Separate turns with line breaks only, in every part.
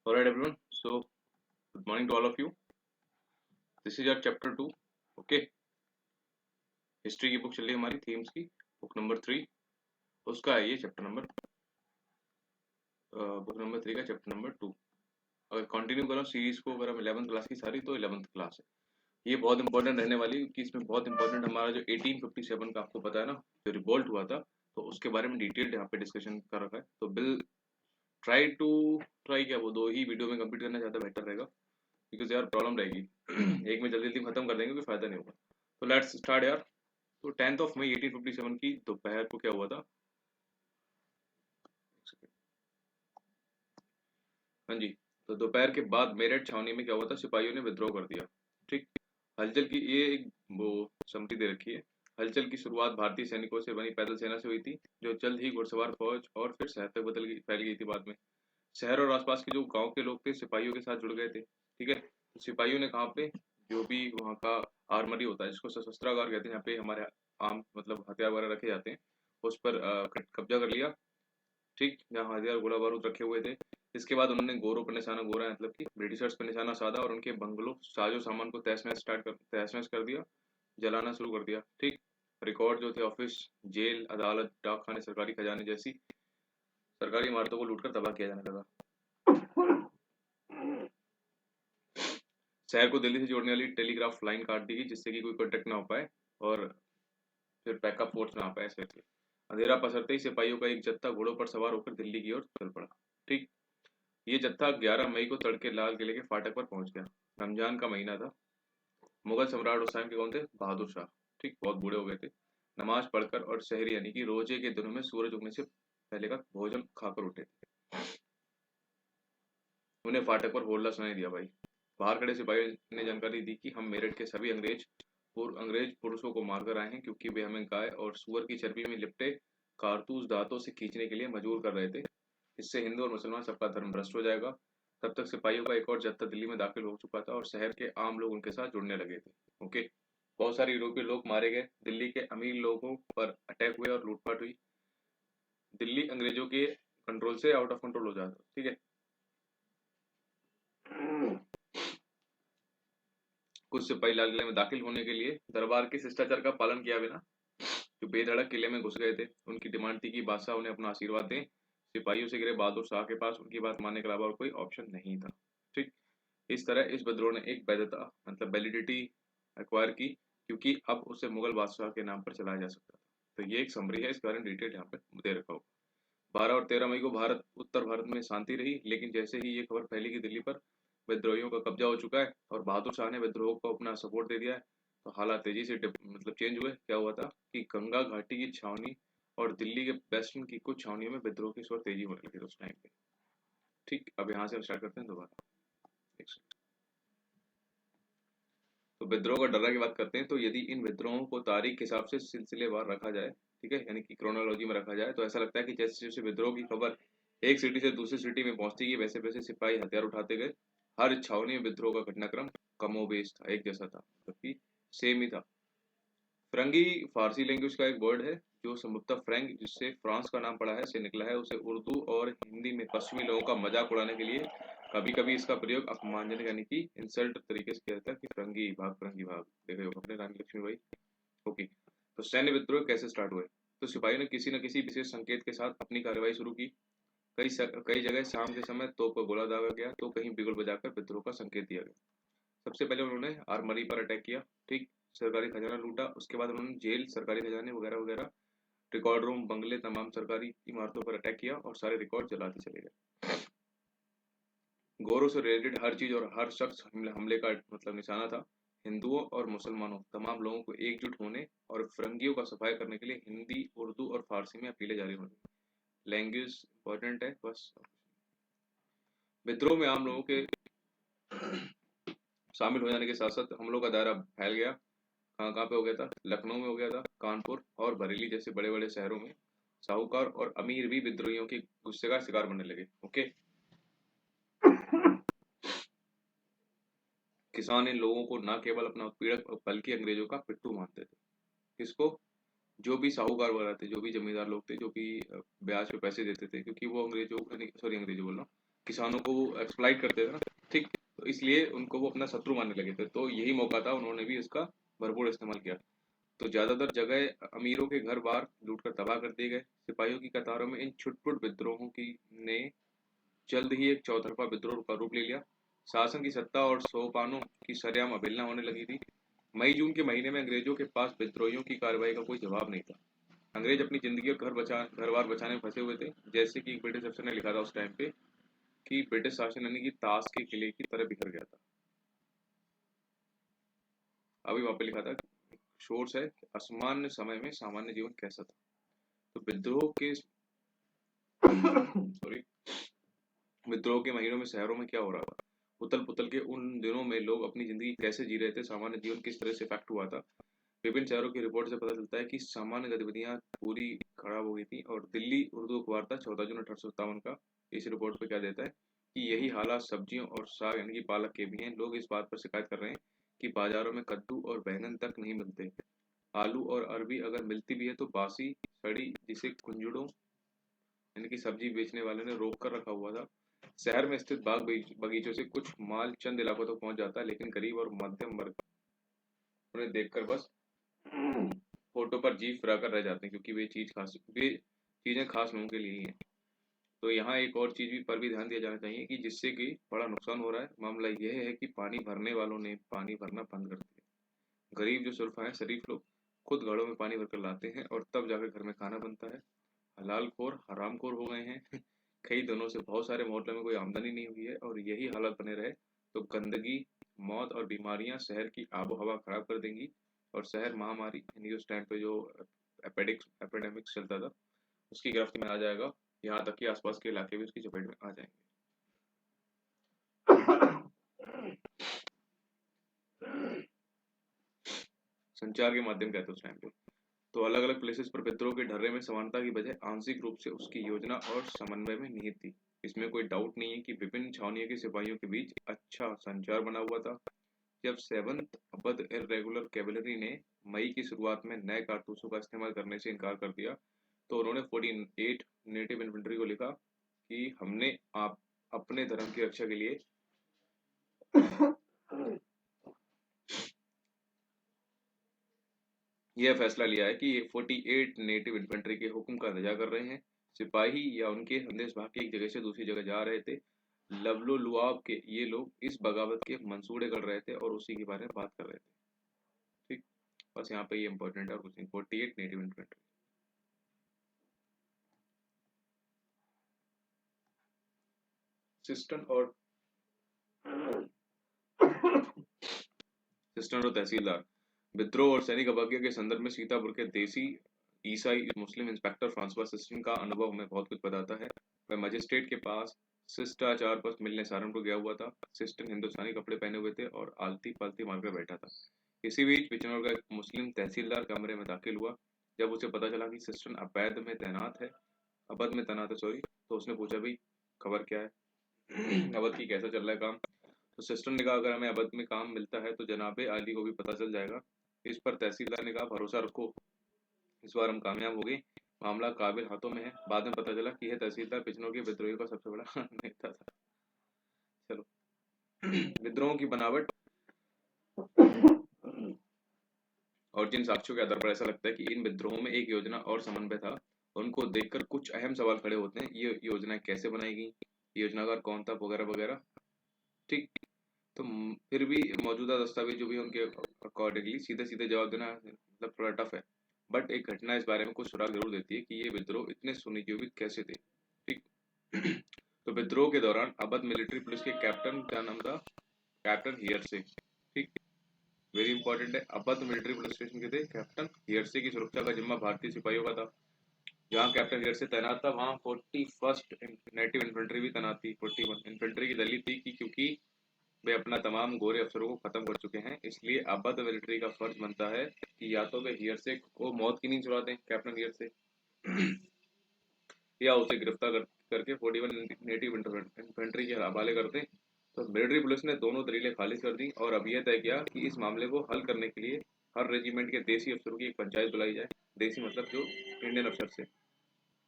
All right, everyone. So, good morning to all of you. This is your chapter 2. Okay, history की book चल रही है हमारी themes की बुक नंबर 3. उसका है ये बुक नंबर 3 का चैप्टर नंबर 2. अगर कंटिन्यू करो सीरीज को, अगर हम 11th क्लास की सारी तो 11th क्लास है. ये बहुत इंपॉर्टेंट रहने वाली है क्योंकि इसमें बहुत इंपॉर्टेंट हमारा जो 1857 का आपको पता है ना, जो रिवोल्ट हुआ था, तो उसके बारे में डिटेल्ड यहाँ पे डिस्कशन कर रखा है. तो ट्राई क्या वो दो ही वीडियो में कंप्लीट करना ज़्यादा बेटर रहेगा बिकॉज यार प्रॉब्लम रहेगी. एक में जल्दी जल्दी खत्म कर देंगे कोई फायदा नहीं होगा. तो लेट्स स्टार्ट यार. तो 10 मई 1857 की दोपहर को क्या हुआ था. हाँ जी. तो दोपहर के बाद मेरठ छावनी में क्या हुआ था, सिपाहियों ने विद्रोह कर दिया. ठीक. हलचल की ये एक वो समरी दे रखी है. हलचल की शुरुआत भारतीय सैनिकों से बनी पैदल सेना से हुई थी, जो जल्द ही घुड़सवार फौज और फिर शहर तक फैल गई थी. बाद में शहर और आसपास के जो गांव के लोग थे सिपाहियों के साथ जुड़ गए थे. ठीक है. तो सिपाहियों ने कहाँ पे, जो भी वहाँ का आर्मरी होता है जिसको सशस्त्रागार कहते हैं, यहाँ पे हमारे आम मतलब हथियार वगैरह रखे जाते हैं, उस पर कब्जा कर लिया. ठीक. जहाँ हथियार गोला बारूद रखे हुए थे. इसके बाद उन्होंने गोरों पर निशाना, गोरा मतलब कि ब्रिटिशर्स पर निशाना साधा और उनके बंगलों साजो सामान को तहस नहस कर दिया, जलाना शुरू कर दिया. ठीक. रिकॉर्ड जो थे ऑफिस, जेल, अदालत, डाकखाने, सरकारी खजाने जैसी सरकारी इमारतों को लूटकर तबाह किया जाने लगा. शहर को दिल्ली से जोड़ने वाली टेलीग्राफ लाइन काट दी गई जिससे कि कोई कांटेक्ट ना हो पाए और फिर बैकअप फोर्स ना आ पाए. ऐसे अंधेरा पसरते ही सिपाहियों का एक जत्था घोड़ों पर सवार होकर दिल्ली की ओर चल पड़ा. ठीक. ये जत्था 11 मई को तड़के लाल किले के फाटक पर पहुंच गया. रमजान का महीना था. मुगल सम्राट उस टाइम के कौन थे, बहादुर शाह. ठीक. बहुत बूढ़े हो गए थे. नमाज पढ़कर और शहरी यानी कि रोजे के दिनों में सूरज उगने से पहले का भोजन खाकर उठे थे. उन्हें फाटक पर होल्ला सुनाई दिया. भाई बाहर खड़े सिपाहियों ने जानकारी दी कि हम मेरठ के सभी अंग्रेज पुरुषों को मारकर आए हैं क्योंकि वे हमें गाय और सुअर की चर्बी में लिपटे कारतूस दांतों से खींचने के लिए मजबूर कर रहे थे. इससे हिंदू और मुसलमान सबका धर्म भ्रष्ट हो जाएगा. तब तक सिपाहियों का एक और जत्था दिल्ली में दाखिल हो चुका था और शहर के आम लोग उनके साथ जुड़ने लगे थे. ओके. बहुत सारे यूरोपीय लोग मारे गए. दिल्ली के अमीर लोगों पर अटैक हुए और लूटपाट हुई. दिल्ली अंग्रेजों के कंट्रोल से आउट ऑफ कंट्रोल हो जाता. ठीक है. कुछ सिपाही लाल किले में दाखिल होने के लिए दरबार के शिष्टाचार का पालन किया बिना जो बेधड़क किले में घुस गए थे. उनकी डिमांड थी कि बादशाह उन्हें अपना आशीर्वाद दें. सिपाहियों से घिरे बहादुर शाह के पास उनकी बात मानने के अलावा और कोई ऑप्शन नहीं था. ठीक. इस तरह इस विद्रोह ने एक वैधता मतलब वैलिडिटी एक्वायर की क्योंकि अब उसे मुगल बादशाह के नाम पर चलाया जा सकता था. तो ये एक समरी है, इसके बारे में डिटेल यहाँ पे दे रखा हो. 12 और 13 मई को उत्तर भारत में शांति रही, लेकिन जैसे ही ये खबर फैली कि दिल्ली पर विद्रोहियों का कब्जा हो चुका है और बहादुर शाह ने विद्रोह को अपना सपोर्ट दे दिया है, तो हालात तेजी से मतलब चेंज हुए. क्या हुआ था कि गंगा घाटी की छावनी और दिल्ली के वेस्टर्न की कुछ छावनियों में विद्रोह की स्वर तेजी होने लगी उस टाइम पे. ठीक. अब यहाँ से हम स्टार्ट करते हैं दोबारा. एक second. तो विद्रोह का डरा की बात करते हैं. तो यदि इन विद्रोहों को तारीख के हिसाब से सिलसिलेवार रखा जाए, ठीक है, यानी कि क्रोनोलॉजी में रखा जाए, तो ऐसा लगता है कि जैसे जैसे विद्रोह की खबर एक सिटी से दूसरी सिटी में पहुंचती गई वैसे वैसे सिपाही हथियार उठाते गए. हर छावनी में विद्रोह का घटनाक्रम कमोबेश था, एक जैसा था, जबकि सेम ही था. फ्रंगी फारसी लैंग्वेज का एक वर्ड है जो संभवतः फ्रैंक, जिससे फ्रांस का नाम पड़ा है, से निकला है. उसे उर्दू और हिंदी में पश्चिमी लोगों का मजाक उड़ाने के लिए कभी कभी इसका प्रयोग अपमानजनक यानी कि इंसल्ट तरीके से किया जाता है कि फ्रंगी भाग देखे हो अपने रानी लक्ष्मीबाई. ओके. तो सैन्य विद्रोह कैसे स्टार्ट हुए. तो सिपाहियों ने किसी न किसी विशेष संकेत के साथ अपनी कार्रवाई शुरू की. कई जगह शाम के समय तोप का गोला दागा गया तो कहीं बिगुल बजाकर विद्रोह का संकेत दिया गया. सबसे पहले उन्होंने आर्मरी पर अटैक किया. ठीक. सरकारी खजाना लूटा. उसके बाद उन्होंने जेल, सरकारी खजाने वगैरह वगैरह, रिकॉर्ड रूम, बंगले, तमाम सरकारी इमारतों पर अटैक किया और सारे रिकॉर्ड जलाते चले गए. गोरों से रिलेटेड हर चीज और हर शख्स हमले का मतलब निशाना था. हिंदुओं और मुसलमानों तमाम लोगों को एकजुट होने और फिरंगियों का सफाया करने के लिए हिंदी, उर्दू और फारसी में अपीलें जारी होने. लैंग्वेज इंपॉर्टेंट है बस. विद्रोह में आम लोगों के शामिल हो जाने के साथ साथ हमलों का दायरा फैल गया. कहाँ कहाँ पे हो गया था, लखनऊ में हो गया था, कानपुर और बरेली जैसे बड़े बड़े शहरों में साहूकार और अमीर भी विद्रोहियों की गुस्से का शिकार बनने लगे. ओके. किसान इन लोगों को न केवल अपना उत्पीड़क बल्कि अंग्रेजों का पिट्ठू मानते थे. किसको, जो भी साहूकार वगैरह थे, जो भी जमींदार लोग थे, जो भी ब्याज पे पैसे देते थे, क्योंकि वो अंग्रेजों बोल रहा हूँ, किसानों को वो एक्सप्लॉइट करते थे ना, ठीक, तो इसलिए उनको वो अपना शत्रु मानने लगे थे। तो यही मौका था, उन्होंने भी इसका भरपूर इस्तेमाल किया। तो ज्यादातर जगह अमीरों के घर बार लूट कर तबाह कर दिए गए। सिपाहियों की कतारों में इन छुटपुट विद्रोहों की ने जल्द ही एक चौतरफा विद्रोह का रूप ले लिया। शासन की सत्ता और सोपानों की सरेआम अवहेलना होने लगी थी। मई जून के महीने में अंग्रेजों के पास विद्रोहियों की कार्रवाई का कोई जवाब नहीं था। अंग्रेज अपनी जिंदगी और घर बार बचाने में फंसे हुए थे। जैसे कि एक ब्रिटिश अफसर ने लिखा था उस टाइम पे कि ब्रिटिश शासन यानी कि ताश के किले की तरह बिखर गया था। अभी वहां पे लिखा था, सोर्स है, असामान्य समय में सामान्य जीवन कैसा था। तो विद्रोह के सॉरी विद्रोह के महीनों में शहरों में क्या हो रहा था, उथल पुथल के उन दिनों में लोग अपनी जिंदगी कैसे जी रहे थे, सामान्य जीवन किस तरह से इफेक्ट हुआ था। विभिन्न शहरों की रिपोर्ट से पता चलता है कि सामान्य गतिविधियां पूरी खराब हो गई थी। और दिल्ली उर्दू अखबार था 14 जून 1857 का, इस रिपोर्ट पे क्या देता है कि यही हालात सब्जियों और साग यानी कि पालक के भी हैं। लोग इस बात पर शिकायत कर रहे हैं कि बाजारों में कद्दू और बैंगन तक नहीं मिलते। आलू और अरबी अगर मिलती भी है तो बासी सड़ी, जिसे कुंजड़ों यानी कि सब्जी बेचने वाले ने रोक कर रखा हुआ था। शहर में स्थित बगीचों से कुछ माल चंद इलाकों तक पहुंच जाता है, लेकिन गरीब और मध्यम वर्ग उन्हें देखकर बस फोटो पर जी फिरा कर रह जाते हैं, क्योंकि वे चीजें खास लोगों के लिए ही हैं। तो यहाँ एक और चीज भी पर भी ध्यान दिया जाना चाहिए कि जिससे कि बड़ा नुकसान हो रहा है। मामला यह है कि पानी भरने वालों ने पानी भरना बंद कर दिया। गरीब जो सुरफा है, शरीफ लोग खुद घड़ों में पानी भरकर लाते हैं और तब जाकर घर में खाना बनता है। हलाल खोर हराम खोर हो गए हैं। कई दिनों से बहुत सारे मोहल्लों में कोई आमदनी नहीं हुई है, और यही हालत बने रहे तो गंदगी, मौत और बीमारियां शहर की आबो हवा खराब कर देंगी। और शहर महामारी यानी उस टाइम पे जो एपिडेमिक्स चलता था उसकी गिरफ्त में आ जाएगा। यहाँ तक कि आसपास के इलाके भी उसकी चपेट में आ जाएंगे। संचार के माध्यम क्या थे उस टाइम पे, तो अलग अलग प्लेसेस पर विद्रोह के ढर्रे में समानता की वजह आंशिक रूप से उसकी योजना और समन्वय में निहित थी। इसमें कोई डाउट नहीं है कि विभिन्न छावनियों के सिपाहियों के बीच अच्छा संचार बना हुआ था। जब सेवंथ अवध इरेगुलर कैवलरी ने मई की शुरुआत में नए कारतूसों का इस्तेमाल करने से इनकार कर दिया, तो उन्होंने 48 नेटिव इन्फेंट्री को लिखा कि हमने आप अपने धर्म की रक्षा के लिए यह फैसला लिया है कि ये 48 नेटिव इन्फेंट्री के हुक्म का इंतजार कर रहे हैं। सिपाही या उनके संदेश भाग के एक जगह से दूसरी जगह जा रहे थे। लवलो लुआब के ये लोग इस बगावत के मंसूड़े कर रहे थे और उसी के बारे में बात कर रहे थे। ठीक, बस यहाँ पे ये इंपॉर्टेंट है और कुछ नहीं। 48 नेटिव इन्फेंट्री। सिस्टन और सिस्टन और तहसीलदार। विद्रोह और सैनिक अवज्ञा के संदर्भ में सीतापुर के देसी ईसाई मुस्लिम इंस्पेक्टर फ्रांसवा सिस्टन का अनुभव हमें बहुत कुछ बताता है। वह मजिस्ट्रेट के पास शिष्टाचार पर मिलने सहारनपुर गया हुआ था। सिस्टन हिंदुस्तानी कपड़े पहने हुए थे और आलती पालती मारकर बैठा था। इसी बीच बिजनौर का एक मुस्लिम तहसीलदार कमरे में दाखिल हुआ। जब उसे पता चला कि सिस्टन अवध में तैनात है, सॉरी, तो उसने पूछा, भाई खबर क्या है? अवध की कैसा चल रहा है काम? तो सिस्टर ने कहा, अगर हमें अवध में काम मिलता है तो जनाबे आली को भी पता चल जाएगा। इस पर तहसीलदार ने कहा, भरोसा रखो, इस बार हम कामयाब हो गए। मामला काबिल हाथों में है। बाद में पता चला कि यह तहसीलदार बिजनौर के विद्रोहियों का सबसे बड़ा नेता था। चलो, विद्रोह की बनावट और जिन साक्ष्यों के आधार पर ऐसा लगता है कि इन विद्रोहों में एक योजना और समन्वय था, उनको देखकर कुछ अहम सवाल खड़े होते हैं। ये योजना कैसे बनाई गई, योजनाकार कौन था, वगैरह वगैरह। ठीक, तो फिर भी मौजूदा दस्तावेज जो भी उनके अकॉर्डिंगली सीधे सीधे जवाब देना मतलब थोड़ा टफ है। बट एक घटना इस बारे में कुछ सुराग जरूर देती है कि ये विद्रोह इतने सुनियोजित कैसे थे। ठीक, तो विद्रोह के दौरान अवध मिलिट्री पुलिस के कैप्टन, क्या नाम था, कैप्टन हियर से। ठीक, वेरी इंपॉर्टेंट है। अवध मिलिट्री पुलिस स्टेशन के थे कैप्टन हियर से की सुरक्षा का जिम्मा भारतीय सिपाहियों का था। जहाँ कैप्टन हियर से तैनात था वहाँ 41st नेटिव इन्फेंट्री भी तैनात थी। 41 इन्फेंट्री की दलील थी कि क्योंकि वे अपना तमाम गोरे अफसरों को खत्म कर चुके हैं, इसलिए अवध मिलिट्री का फर्ज बनता है कि या तो वे हियरसे को मौत की नींद सुला दें, कैप्टन हियरसे, या उसे गिरफ्तार करके 41 नेटिव इन्फेंट्री के हवाले कर दें। तो मिलिट्री पुलिस ने दोनों दलीलें खारिज कर दी और अब यह तय किया कि इस मामले को हल करने के लिए हर रेजिमेंट के देसी अफसरों की एक पंचायत बुलाई जाए। देसी मतलब जो इंडियन अफसर से।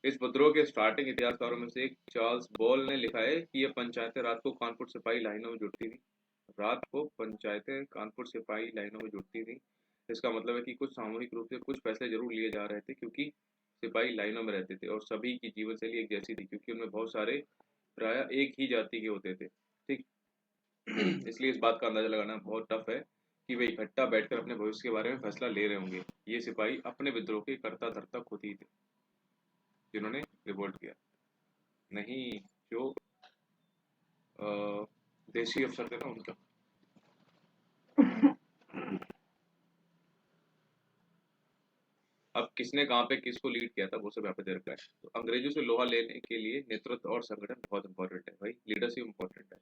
इस विद्रोह के स्टार्टिंग इतिहासकारों में से एक चार्ल्स बॉल ने लिखा है कि ये पंचायतें रात को कानपुर सिपाही लाइनों में जुटती थी। रात को पंचायतें कानपुर सिपाही लाइनों में जुटती थी। इसका मतलब है कि कुछ सामूहिक रूप से कुछ फैसले जरूर लिए जा रहे थे, क्योंकि सिपाही लाइनों में रहते थे और सभी की जीवन शैली एक जैसी थी, क्योंकि उनमें बहुत सारे प्राय एक ही जाति के होते थे। ठीक। इसलिए इस बात का अंदाजा लगाना बहुत टफ है कि वे इकट्ठा बैठकर अपने भविष्य के बारे में फैसला ले रहे होंगे। ये सिपाही अपने विद्रोह के कर्ता धर्ता खुद ही थे, जिन्होंने रिवोल्ट किया, नहीं जो अ, देशी अफसर थे ना उनका। अब किसने कहाँ पे किसको लीड किया था वो सब यहाँ पे दे रखा है। तो अंग्रेजों से लोहा लेने के लिए नेतृत्व और संगठन बहुत इंपॉर्टेंट है भाई, लीडरशिप इंपॉर्टेंट है।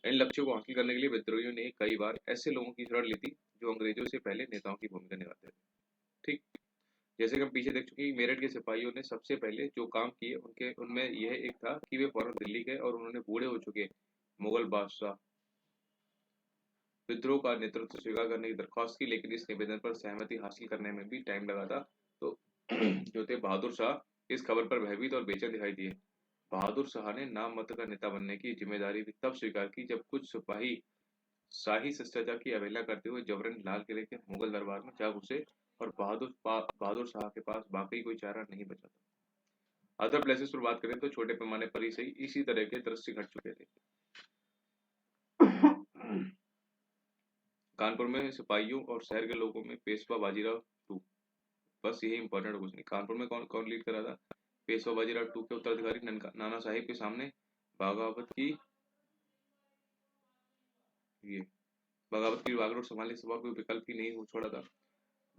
इन लक्ष्यों को हासिल करने के लिए विद्रोहियों ने कई बार ऐसे लोगों की शरण ली थी जो अंग्रेजों से पहले नेताओं की भूमिका निभाते थे। ठीक। जैसे कि हम पीछे देख चुके हैं, मेरठ के सिपाहियों ने सबसे पहले जो काम किए उनके उनमें यह एक था कि वे फौरन दिल्ली गए और उन्होंने बूढ़े हो चुके मुगल बादशाह विद्रोह का नेतृत्व स्वीकार करने की दरख्वास्त की, लेकिन इस निवेदन पर सहमति हासिल करने में भी टाइम लगा था। तो जो थे बहादुर शाह, इस खबर पर भयभीत और बेचैन दिखाई दिए। बहादुर शाह ने नाम मात्र का नेता बनने की जिम्मेदारी भी तब स्वीकार की जब कुछ सिपाही शाही शिष्टाचार की अवहेलना करते हुए जबरन लाल किले के मुगल दरबार में जा घुसे और बहादुर शाह के पास वाकई कोई चारा नहीं बचा था। अदर प्लेसेस पर बात करें तो छोटे पैमाने पर ही सही इसी तरह के दृश्य घट चुके थे। कानपुर में सिपाहियों और शहर के लोगों में पेशवा बाजीराव टू, बस यही इंपॉर्टेंट, कुछ नहीं। कानपुर में कौन कौन लीड करा था? पेशवा बाजीराव टू के उत्तराधिकारी नाना साहिब के सामने बगावत की ये बगावत की बागडोर संभालने के सिवा कोई विकल्प ही नहीं हो छोड़ा था।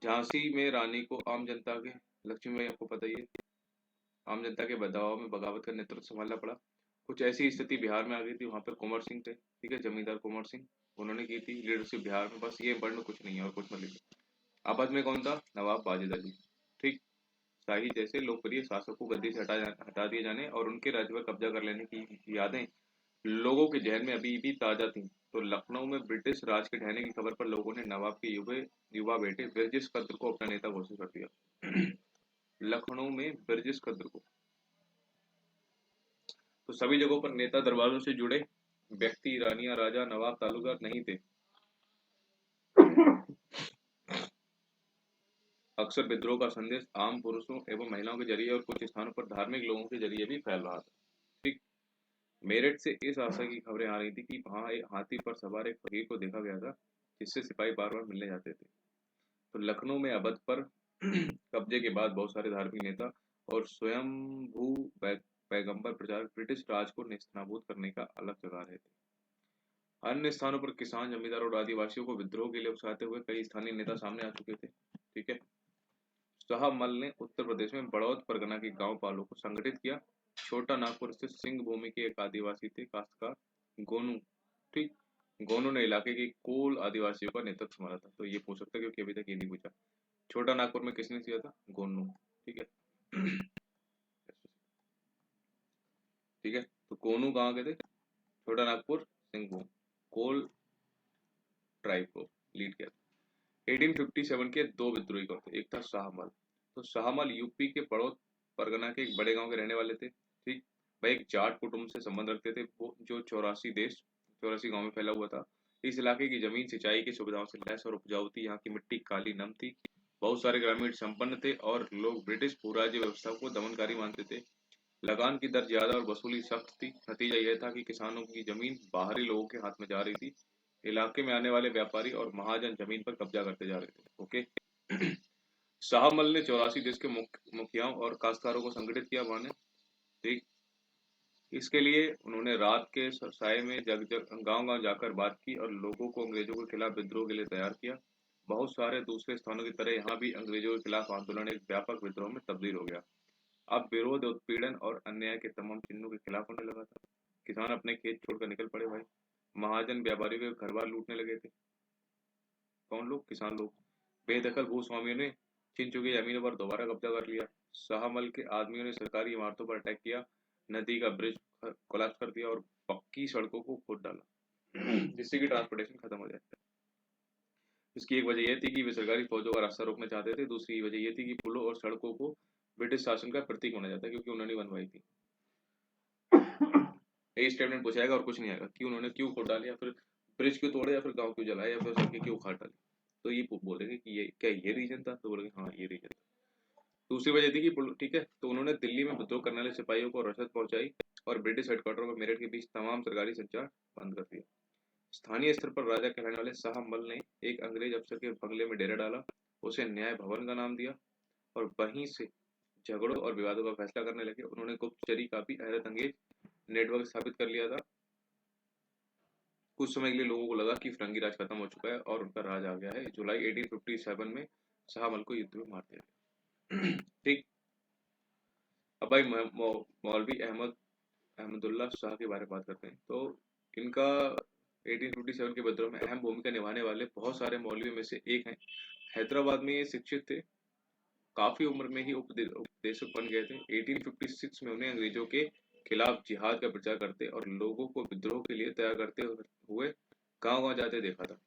झांसी में रानी को आम जनता के, लक्ष्मीबाई आपको पता ही है, आम जनता के दबाव में बगावत का नेतृत्व संभालना पड़ा। कुछ ऐसी स्थिति बिहार में आ गई थी, वहां पर कुंवर सिंह थे, ठीक है, जमींदार कुंवर सिंह, उन्होंने की थी लीडरशिप बिहार में। बस ये पढ़ में कुछ नहीं है और कुछ मत लिखो। आपस में कौन था? नवाब वाजिद अली। ठीक। शाही जैसे लोकप्रिय शासक को गद्दी से हटा दिए जाने और उनके राज्य पर कब्जा कर लेने की यादें लोगों के जहन में अभी भी ताजा थी। तो लखनऊ में ब्रिटिश राज के ढहने की खबर पर लोगों ने नवाब के युवा बेटे बिरजिस कद्र को अपना नेता घोषित कर दिया। लखनऊ में बिरजिस कद्र को। तो सभी जगहों पर नेता दरबारों से जुड़े व्यक्ति, रानियां, राजा, नवाब, तालुकार नहीं थे। अक्सर विद्रोह का संदेश आम पुरुषों एवं महिलाओं के जरिए और कुछ स्थानों पर धार्मिक लोगों के जरिए भी फैल रहा था। ठीक। मेरठ से इस आशा की खबरें आ रही थी कि वहां एक हाथी पर सवार एक फकीर को देखा गया था, जिससे सिपाही बार बार मिलने जाते थे। तो लखनऊ में अवध पर कब्जे के बाद बहुत सारे धार्मिक नेता और स्वयंभू पैगंबर प्रचारक ब्रिटिश राज को नेस्तनाबूद करने का अलग जगा रहे थे। अन्य स्थानों पर किसान, जमींदार और आदिवासियों को विद्रोह के लिए उकसाते हुए कई स्थानीय नेता सामने आ चुके थे। ठीक है। शाहमल ने उत्तर प्रदेश में बड़ौद परगना के गांव पालों को संगठित किया। छोटा नागपुर स्थित सिंह भूमि के एक आदिवासी थे काश्तकार गोनू। ठीक। गोनू ने इलाके के कोल आदिवासियों का नेतृत्व संभाला था। तो ये पूछ सकता है क्योंकि अभी तक ये नहीं पूछा। छोटा नागपुर में किसने किया था? गोनू। ठीक है। ठीक है। तो गोनू कहाँ के थे? छोटा नागपुर सिंहभूम कोल ट्राइब को लीड किया था। 1857 के दो विद्रोही कौन थे? एक था शाहमल। तो शाहमल यूपी के बड़ौद परगना के एक बड़े गांव के रहने वाले थे। ठीक। वह एक जाट कुटुंब से संबंध रखते थे, वो जो 84 गांव में फैला हुआ था। इस इलाके की जमीन सिंचाई की सुविधाओं से लैस और उपजाऊ थी। यहाँ की मिट्टी काली नम थी। बहुत सारे ग्रामीण संपन्न थे और लोग ब्रिटिश भूराज्य व्यवस्था को दमनकारी मानते थे। लगान की दर ज्यादा और वसूली सख्त थी। नतीजा यह था कि किसानों की जमीन बाहरी लोगों के हाथ में जा रही थी। इलाके में आने वाले व्यापारी और महाजन जमीन पर कब्जा करते जा रहे थे। ओके। शाहमल ने 84 देश के मुखियाओं और काश्तकारों को संगठित किया वहां ने। ठीक। इसके लिए उन्होंने रात के साय में जग गांव गांव जाकर बात की और लोगों को अंग्रेजों के खिलाफ विद्रोह के लिए तैयार किया। बहुत सारे दूसरे स्थानों की तरह यहाँ भी अंग्रेजों के खिलाफ आंदोलन एक व्यापक विद्रोह में तब्दील हो गया। अब विरोध, उत्पीड़न और अन्याय के तमाम चिन्हों के खिलाफ होने लगा था। किसान अपने खेत छोड़कर निकल पड़े भाई। महाजन व्यापारियों के घर बार लूटने लगे थे। कौन लोग? किसान लोग। बेदखल भूस्वामियों ने छीन चुकी जमीनों पर दोबारा कब्जा कर लिया। शाहमल के आदमियों ने सरकारी इमारतों पर अटैक किया, नदी का ब्रिज कोलैप्स कर दिया और पक्की सड़कों को खोद डाला, जिससे कि ट्रांसपोर्टेशन खत्म हो जाए। इसकी एक वजह यह थी कि वे सरकारी फौजों का रास्ता रोकना चाहते थे। दूसरी वजह यह थी कि पुलों और सड़कों को ब्रिटिश शासन का प्रतीक माना जाता है क्योंकि उन्होंने बनवाई थी। यही स्टेटमेंट पूछा जाएगा और कुछ नहीं आएगा कि उन्होंने क्यों खोद डाले, या फिर ब्रिज क्यों तोड़े, या फिर गांव क्यों जलाए, या फिर सड़कें क्यों उखाड़ डाली। तो ये बोलेंगे कि ये क्या ये रीजन था, तो बोलेंगे हाँ ये रीजन था। दूसरी वजह थी कि ठीक है, तो उन्होंने दिल्ली में विद्रोह करने वाले सिपाहियों को रसद पहुंचाई और ब्रिटिश हेडक्वार्टर और मेरठ के बीच तमाम सरकारी संचार बंद कर दिया। स्थानीय स्तर पर राजा कहलाने वाले शाह मल ने एक अंग्रेज अफसर के बंगले में डेरा डाला, उसे न्याय भवन का नाम दिया और वहीं से झगड़ों और विवादों का फैसला करने लगे। उन्होंने गुप्तचरी का भी हैरत अंगेज नेटवर्क स्थापित कर लिया था। कुछ समय के लिए लोगों को लगा कि फिरंगी राज खत्म हो चुका है और उनका राज आ गया है। जुलाई 1857 में शाह मल को युद्ध में मार दिया गया। ठीक। अब भाई मौलवी अहमदुल्ला शाह के बारे में बात करते हैं। तो इनका 1857 के विद्रोह में अहम भूमिका निभाने वाले बहुत सारे मौलवियों में से एक हैं। हैदराबाद में ये शिक्षित थे, काफी उम्र में ही उपदेशक बन गए थे। 1856 में उन्हें अंग्रेजों के खिलाफ जिहाद का प्रचार करते और लोगों को विद्रोह के लिए तैयार करते हुए गांव गांव जाते देखा था।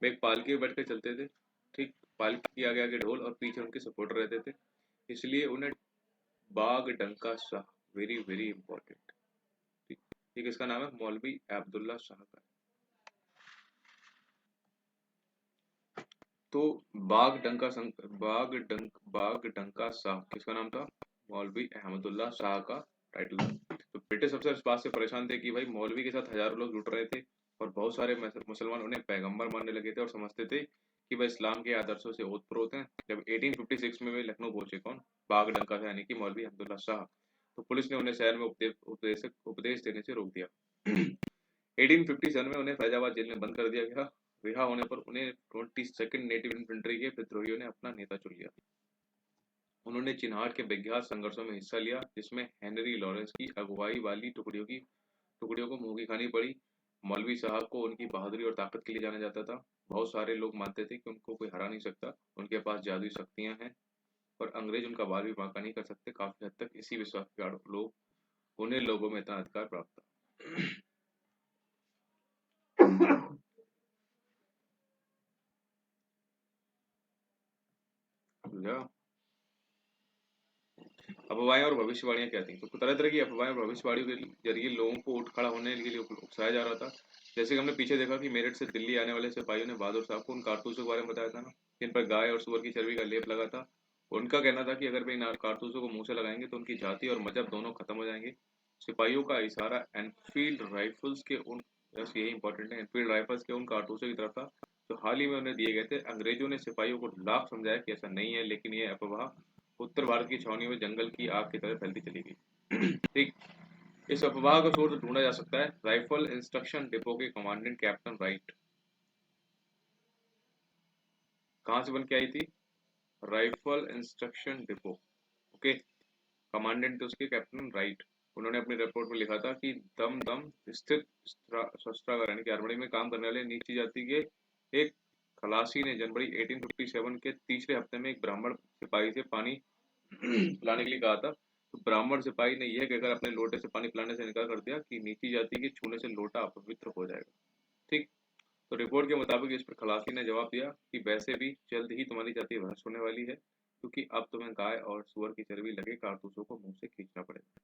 वे एक पालकी में बैठकर चलते थे। ठीक। पालकी के आगे आगे ढोल और पीछे उनके सपोर्टर रहते थे, इसलिए उन्हें बाग डंका शाह, वेरी वेरी इंपॉर्टेंट। ठीक। ये किसका नाम है? मौलवी अब्दुल्ला शाह का। तो बाग डंका शाह किसका नाम था? मौलवी अहमदुल्ला शाह का टाइटल था। तो ब्रिटिश अफसर इस बात से परेशान थे कि भाई मौलवी के साथ हजारों लोग जुट रहे थे और बहुत सारे मुसलमान उन्हें पैगंबर मानने लगे थे और समझते थे कि वह इस्लाम के आदर्शों से ओतप्रोत हैं। जब 1856 में वे लखनऊ पहुंचे, कौन? बाग डंका शाह यानी कि मौलवी अहमदुल्ला शाह, तो पुलिस ने उन्हें शहर में उपदेश देने से रोक दिया। 1857 में उन्हें फैजाबाद जेल में बंद कर दिया गया। रिहा होने पर उन्हें 22nd नेटिव इन्फेंट्री के विद्रोहियों ने अपना नेता चुन लिया। उन्होंने चिन्हाट के विख्यात संघर्षों में हिस्सा लिया, जिसमें हेनरी लॉरेंस की अगुवाई वाली टुकड़ियों को मुंह की खानी पड़ी। मौलवी साहब को उनकी बहादुरी और ताकत के लिए जाना जाता था। बहुत सारे लोग मानते थे कि उनको कोई हरा नहीं सकता, उनके पास जादुई शक्तियां हैं और अंग्रेज उनका बाल भी बांका नहीं कर सकते। काफी हद तक इसी विश्वास के कारण उन्हें लोगों में इतना अधिकार प्राप्त था। समझा? अफवाहें और भविष्यवाणियां क्या थी? तो तरह तरह की अफवाहें और भविष्यवाणियों के जरिए लोगों को उठ खड़ा होने के लिए उकसाया जा रहा था। जैसे कि हमने पीछे देखा कि मेरठ से दिल्ली आने वाले सिपाहियों ने बहादुर साहब को उन कारतूसों के बारे में बताया था ना, जिन पर गाय और सुअर की चर्बी का लेप लगा था। उनका कहना था कि अगर वे इन कारतूसों को मुंह से लगाएंगे तो उनकी जाति और मजहब दोनों खत्म हो जाएंगे। सिपाहियों का इशारा एनफील्ड राइफल्स के उन बस यही इंपॉर्टेंट है, एनफील्ड राइफल्स के उन कारतूसों की तरफ था जो हाल ही में उन्हें दिए गए थे। अंग्रेजों ने सिपाहियों को लाख समझाया कि ऐसा नहीं है, लेकिन यह अफवाह उत्तर भारत की छावनियों में जंगल की आग की तरह फैलती चली गई। ठीक। इस अफवाह का सोर्स ढूंढा जा सकता है राइफल इंस्ट्रक्शन डिपो के कमांडेंट कैप्टन राइट। कहां से बन के आई थी? Rifle instruction depot. Okay. Commandant थे उसके कैप्टन राइट। उन्होंने अपनी रिपोर्ट में लिखा था कि दम दम स्थित शस्त्रागार यानी कि आर्मरी में काम करने वाले नीची जाति के एक खलासी ने जनवरी 1857 के तीसरे हफ्ते में एक ब्राह्मण सिपाही से पानी पिलाने के लिए कहा था। तो ब्राह्मण सिपाही ने यह कहकर अपने लोटे से पानी पिलाने से इनकार कर दिया कि नीची जाति के छूने से लोटा अपवित्र हो जाएगा। ठीक। तो रिपोर्ट के मुताबिक इस पर खलासी ने जवाब दिया कि वैसे भी जल्द ही तुम्हारी जाति भ्रष्ट होने वाली है, क्योंकि अब तुम्हें गाय और सुअर की चर्बी लगे कारतूसों को मुंह से खींचना पड़ेगा।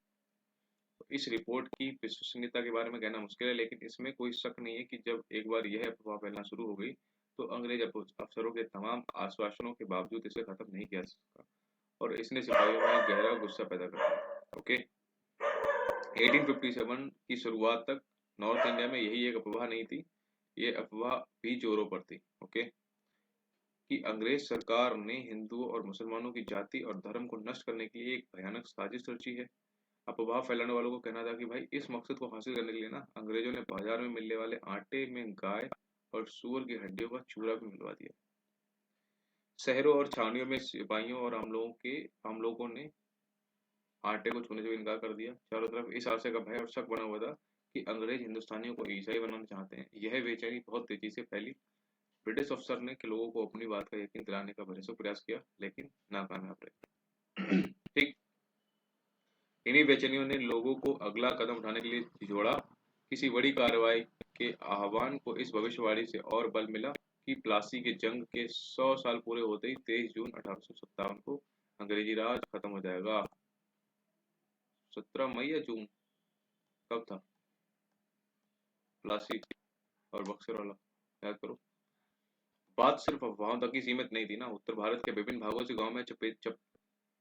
तो इस रिपोर्ट की विश्वसनीयता के बारे में कहना मुश्किल है, लेकिन इसमें कोई शक नहीं है कि जब एक बार यह अफवाह फैलना शुरू हो गई तो अंग्रेज अफसरों के तमाम आश्वासनों के बावजूद इसे खत्म नहीं किया जा सका और इसने सिपाहियों में गहरा गुस्सा पैदा कर दिया। ओके। 1857 की शुरुआत तक नॉर्थ इंडिया में यही एक अफवाह नहीं थी, ये अफवाह भी जोरों पर थी। ओके। कि अंग्रेज सरकार ने हिंदुओं और मुसलमानों की जाति और धर्म को नष्ट करने के लिए एक भयानक साजिश रची है। अफवाह फैलाने वालों को कहना था कि भाई इस मकसद को हासिल करने के लिए ना अंग्रेजों ने बाजार में मिलने वाले आटे में गाय और सूअर की हड्डियों का चूरा भी मिलवा दिया। शहरों और छावनियों में सिपाहियों और आम लोगों ने आटे को छूने से भी इनकार कर दिया। चारों तरफ इस आशय का भय और शक बना हुआ था कि अंग्रेज हिंदुस्तानियों को ईसाई बनाना चाहते हैं। यह बेचैनी बहुत तेजी से फैली। ब्रिटिश अफसर ने कि लोगों को अपनी बात का यकीन दिलाने का भरसक प्रयास किया, लेकिन नाकामयाब रहे। ठीक। इन्हीं बेचैनियों ने लोगों को अगला कदम उठाने के लिए झिझोड़ा। किसी बड़ी कार्रवाई के आह्वान को इस भविष्यवाणी से और बल मिला कि प्लासी के जंग के 100 साल पूरे होते ही 23 जून 1857 को अंग्रेजी राज खत्म हो जाएगा? 17 मई या जून, कब था? प्लासी और बक्सर वाला, याद करो। बात सिर्फ अफवाहों तक ही सीमित नहीं थी ना। उत्तर भारत के विभिन्न भागों से गांव में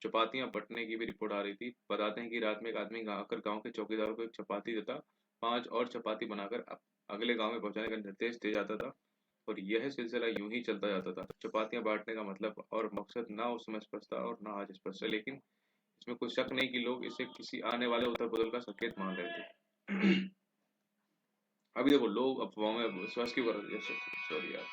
चपातियां बंटने की भी रिपोर्ट आ रही थी। बताते हैं कि रात में एक आदमी आकर गांव के चौकीदार को एक चपाती देता, 5 और चपाती बनाकर अगले गांव में पहुंचाने का निर्देश दे जाता था, और यह सिलसिला यूं ही चलता जाता था। चपातियां बांटने का मतलब और मकसद ना उस समय स्पष्ट था और ना आज स्पष्ट है, लेकिन इसमें कोई शक नहीं कि लोग इसे किसी आने वाले उथल पुथल का संकेत मान रहे थे। अभी देखो, लोग अफवाहों में विश्वास क्यों कर रहे थे? सॉरी यार।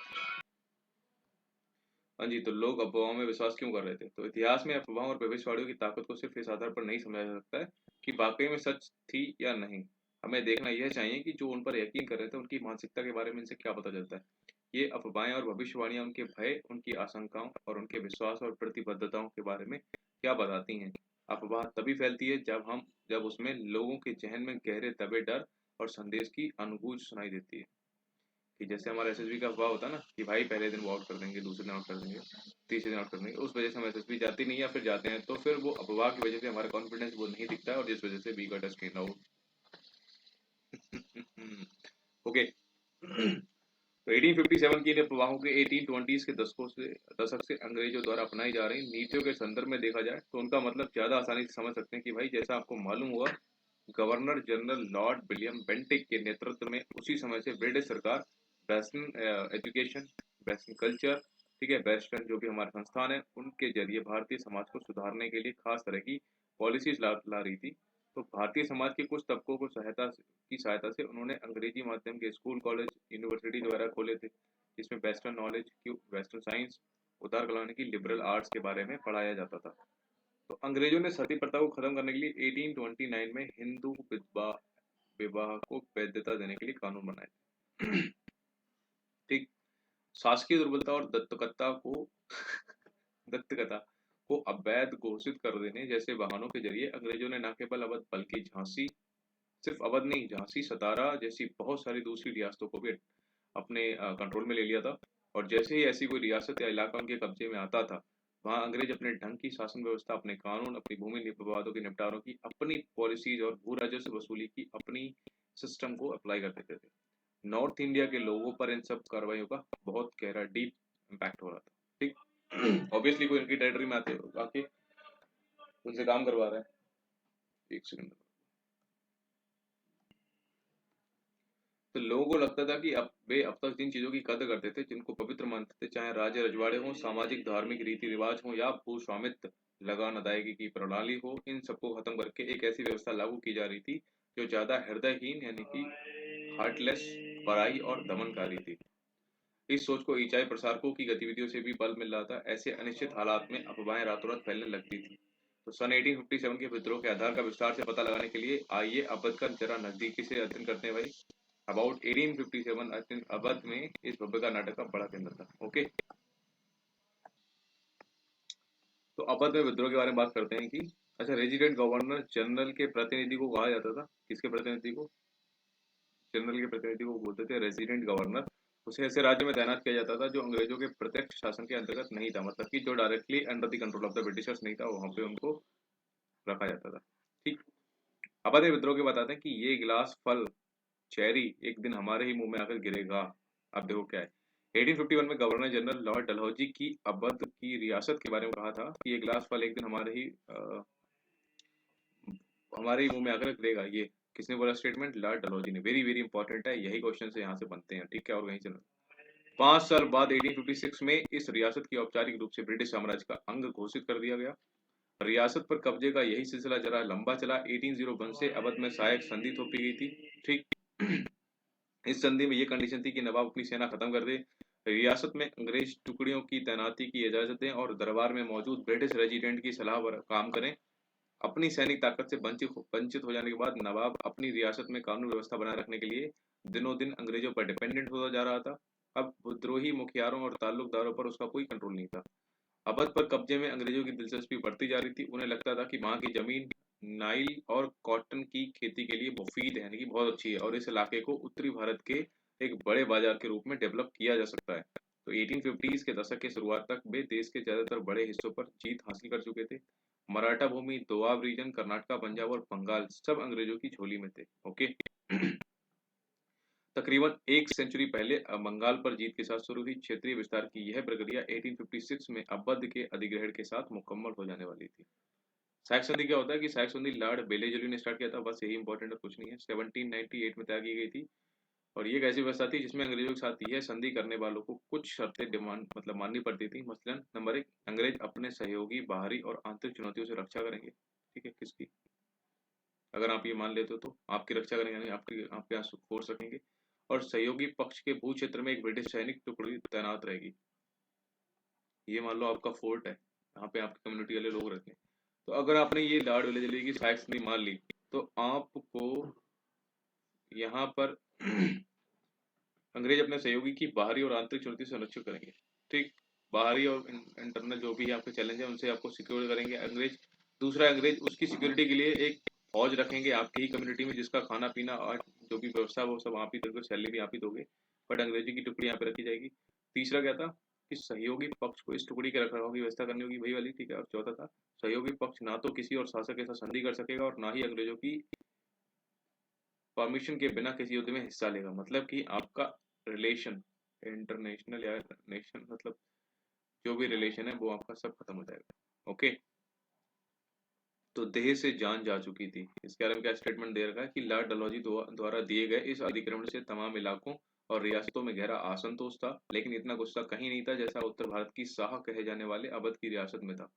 हाँ जी, तो लोग अफवाहों में विश्वास क्यों कर रहे थे? तो इतिहास में अफवाहों और भविष्यवाणियों की ताकत को सिर्फ इस आधार पर नहीं समझा जा सकता है कि वाकई में सच थी या नहीं। हमें देखना यह चाहिए कि जो उन पर यकीन कर रहे थे उनकी मानसिकता के बारे में इनसे क्या पता चलता है। ये अफवाहें और भविष्यवाणियां उनके भय, उनकी आशंकाओं और उनके विश्वास और प्रतिबद्धताओं के बारे में क्या बताती हैं। अफवाह तभी फैलती है जब उसमें लोगों के जहन में गहरे दबे डर और संदेश की अनुभूति सुनाई देती है। कि जैसे हमारा एसएसबी का अफवाह होता है ना कि भाई पहले दिन वो आउट कर देंगे, दूसरे दिन आउट कर देंगे, तीसरे दिन आउट कर देंगे, उस वजह से हम एसएसबी जाती नहीं, या फिर जाते हैं तो फिर वो अफवाह की वजह से हमारा कॉन्फिडेंस वो नहीं दिखता है, और जिस वजह से we got screen out. Okay. तो 1857 की इन अफवाहों के 1820s के दशक से अंग्रेजों द्वारा अपनाई जा रही नीतियों के संदर्भ में देखा जाए तो उनका मतलब ज्यादा आसानी से समझ सकते हैं कि भाई जैसा आपको मालूम हुआ, governor general Lord William Bentinck के नेतृत्व में उसी समय से ब्रिटिश सरकार वेस्टर्न एजुकेशन, वेस्टर्न कल्चर, ठीक है, वेस्टर्न जो भी हमारे संस्थान है उनके जरिए भारतीय समाज को सुधारने के लिए खास तरह की पॉलिसीज ला रही थी। तो भारतीय समाज के कुछ तबकों को सहायता से उन्होंने अंग्रेजी माध्यम के स्कूल, कॉलेज, यूनिवर्सिटी वगैरह खोले थे, जिसमें वेस्टर्न नॉलेज की, वेस्टर्न साइंस, उदार कला की लिबरल आर्ट्स के बारे में पढ़ाया जाता था। तो अंग्रेजों ने सती प्रथा को खत्म करने के लिए 1829 में हिंदू विधवा विवाह को वैधता देने के लिए कानून बनाए थे। ठीक। शासकीय दुर्बलता और दत्तकता को अवैध घोषित कर देने जैसे वाहनों के जरिए अंग्रेजों ने न केवल अवध बल्कि झांसी, सिर्फ अवध नहीं, झांसी, सतारा जैसी बहुत सारी दूसरी रियासतों को भी अपने कंट्रोल में ले लिया था। और जैसे ही ऐसी कोई रियासत या इलाका उनके कब्जे में आता था, वहां अंग्रेज अपने ढंग की शासन व्यवस्था, अपने कानून, अपनी भूमि विवादों के निपटारों की अपनी पॉलिसीज और भू राजस्व वसूली की अपनी सिस्टम को अप्लाई कर देते थे। नॉर्थ इंडिया के लोगों पर इन सब कार्रवाइयों का बहुत गहरा डीप इम्पैक्ट हो रहा था। ठीक। ऑब्वियसली कोई इनकी टेरिटरी में आके उनसे काम करवा रहा है। एक सेकंड। तो लोगों को लगता था कि वे अब तक जिन चीजों की कदर करते थे, जिनको पवित्र मानते थे, चाहे राज्य रजवाड़े हों, सामाजिक धार्मिक रीति रिवाज हो या भू स्वामित्व, लगान अदायगी की प्रणाली हो, इन सबको खत्म करके एक ऐसी व्यवस्था लागू की जा रही थी जो ज्यादा हृदयहीन यानी कि हार्टलेस, पराई और दमनकारी थी। इस सोच को ऊंचाई प्रसारकों की गतिविधियों से भी बल मिल रहा था। ऐसे अनिश्चित हालात में अफवाहें रातों रात फैलने लगती थी। तो सन 1857 के विद्रोह के आधार का विस्तार से पता लगाने के लिए आइए अवध का जरा नजदीकी से अध्ययन करते हैं भाई। अबाउट 1857 अवध में इस भव्य कर्नाटक का बड़ा केंद्र था। ओके, तो अवध में विद्रोह के बारे में बात करते हैं कि अच्छा, रेजिडेंट गवर्नर जनरल के प्रतिनिधि को कहा जाता था, किसके प्रतिनिधि को? जनरल के प्रतिनिधि को बोलते थे रेजिडेंट गवर्नर। उसे ऐसे राज्य में तैनात किया जाता था जो अंग्रेजों के प्रत्यक्ष शासन के अंतर्गत नहीं था, मतलब कि जो directly under the control of the Britishers नहीं था, वहां पे उनको रखा जाता था। ठीक। अब आते हैं विद्रोह के, बताते हैं कि ये गिलास फल चेरी एक दिन हमारे ही मुंह में आकर गिरेगा। अब देखो क्या है। 1851 में गवर्नर जनरल लॉर्ड डलहौजी की अवध की रियासत के बारे में कहा था कि ये गिलास फल एक दिन हमारे ही मुंह में आकर गिरेगा। ये किसने बोला स्टेटमेंट? लॉर्ड डलहौजी ने। वेरी वेरी इंपॉर्टेंट है, यही क्वेश्चन से यहाँ से बनते हैं। ठीक है, और वहीं चलो 5 साल बाद 1856 में इस रियासत की औपचारिक रूप से ब्रिटिश साम्राज्य का अंग घोषित कर दिया गया। रियासत पर कब्जे का यही सिलसिला जरा लंबा चला। 1801 से अवध में सहायक संधि थोपी गई थी। ठीक। इस संधि में ये कंडीशन थी कि नवाब अपनी सेना खत्म कर दे, रियासत में अंग्रेज टुकड़ियों की तैनाती की इजाजत दें और दरबार में मौजूद ब्रिटिश रेजिडेंट की सलाह पर काम करें। अपनी सैनिक ताकत से वंचित हो जाने के बाद नवाब अपनी रियासत में कानून व्यवस्था बनाए रखने के लिए दिनों दिन अंग्रेजों पर डिपेंडेंट होता जा रहा था। अब विद्रोही मुखियारों और ताल्लुकदारों पर उसका कोई कंट्रोल नहीं था। अवध पर कब्जे में अंग्रेजों की दिलचस्पी बढ़ती जा रही थी। उन्हें लगता था कि वहां की जमीन नाइल और कॉटन की खेती के लिए मुफीद है, यानी कि बहुत अच्छी है, और इस इलाके को उत्तरी भारत के एक बड़े बाजार के रूप में डेवलप किया जा सकता है। तो 1850s के दशक के शुरुआत तक वे देश के ज्यादातर बड़े हिस्सों पर जीत हासिल कर चुके थे। मराठा भूमि, दोआब रीजन, कर्नाटका, पंजाब और बंगाल सब अंग्रेजों की झोली में थे। ओके। तकरीबन एक सेंचुरी पहले बंगाल पर जीत के साथ शुरू हुई क्षेत्रीय विस्तार की यह प्रक्रिया 1856 में अवध के अधिग्रहण के साथ मुकम्मल हो जाने वाली थी। सहायक संधि क्या होता है कि सहायक संधि लॉर्ड बेलेजली ने स्टार्ट किया था, बस यही इंपॉर्टेंट है, कुछ नहीं है। 1798 में तय की गई थी और ये एक ऐसी व्यवस्था थी जिसमें अंग्रेजों के साथ यह संधि करने वालों को कुछ शर्तें डिमांड मतलब माननी पड़ती थी। मसलन नंबर 1, अंग्रेज अपने सहयोगी बाहरी और आंतरिक चुनौतियों से रक्षा करेंगे। ठीक है, किसकी? अगर आप ये मान लेते हो तो आपकी रक्षा करेंगे, यानी आपके यहाँ फोर्स रखेंगे। और सहयोगी पक्ष के भू क्षेत्र में एक ब्रिटिश सैनिक टुकड़ी तैनात रहेगी। ये मान लो आपका फोर्ट है, यहाँ पे आपकी कम्युनिटी वाले लोग रहते हैं। तो अगर आपने ये लॉर्ड वेलेस्ली की सहायक संधि मान ली तो आपको यहाँ पर अंग्रेज अपने सहयोगी की बाहरी और आंतरिक चुनौती से संरक्षित करेंगे। ठीक, बाहरी और इंटरनल जो भी आपके चैलेंज है उनसे आपको सिक्योर करेंगे अंग्रेज। दूसरा, अंग्रेज उसकी सिक्योरिटी के लिए एक फौज रखेंगे आपकी ही कम्युनिटी में, जिसका खाना पीना और जो भी व्यवस्था वो सब आप ही दोगे, सैलरी भी आप ही दोगे, बट अंग्रेजी की टुकड़ी यहाँ पे रखी जाएगी। तीसरा क्या था कि सहयोगी पक्ष को इस टुकड़ी के रखरखाव की व्यवस्था करनी होगी, वही वाली। ठीक है, और चौथा था सहयोगी पक्ष ना तो किसी और शासक के साथ संधि कर सकेगा और ना ही अंग्रेजों की परमिशन के बिना किसी युद्ध में हिस्सा लेगा। मतलब कि आपका रिलेशन इंटरनेशनल या नेशन मतलब जो भी रिलेशन है वो आपका सब खत्म हो जाएगा। ओके। तो देह से जान जा चुकी थी, इसके बारे में क्या स्टेटमेंट दे रखा है कि लॉर्ड डलहौजी द्वारा दिए गए इस अधिक्रमण से तमाम इलाकों और रियासतों में गहरा असंतोष था, लेकिन इतना गुस्सा कहीं नहीं था जैसा उत्तर भारत की शाह कहे जाने वाले अवध की रियासत में था।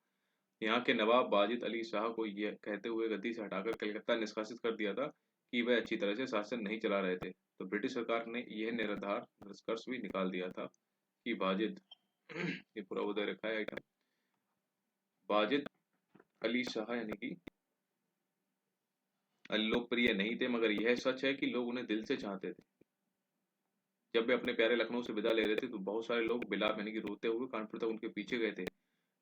यहाँ के नवाब वाजिद अली शाह को यह कहते हुए गद्दी से हटाकर कलकत्ता निष्कासित कर दिया था कि वह अच्छी तरह से शासन नहीं चला रहे थे। तो ब्रिटिश सरकार ने यह निराधार निष्कर्ष भी निकाल दिया था कि वाजिद ये पूरा उधर रखा है आइटम, वाजिद अली शाह यानी कि लोकप्रिय नहीं थे, मगर यह सच है कि लोग उन्हें दिल से चाहते थे। जब वे अपने प्यारे लखनऊ से विदा ले रहे थे तो बहुत सारे लोग बिलाप यानी कि रोते हुए कानपुर तक उनके पीछे गए थे।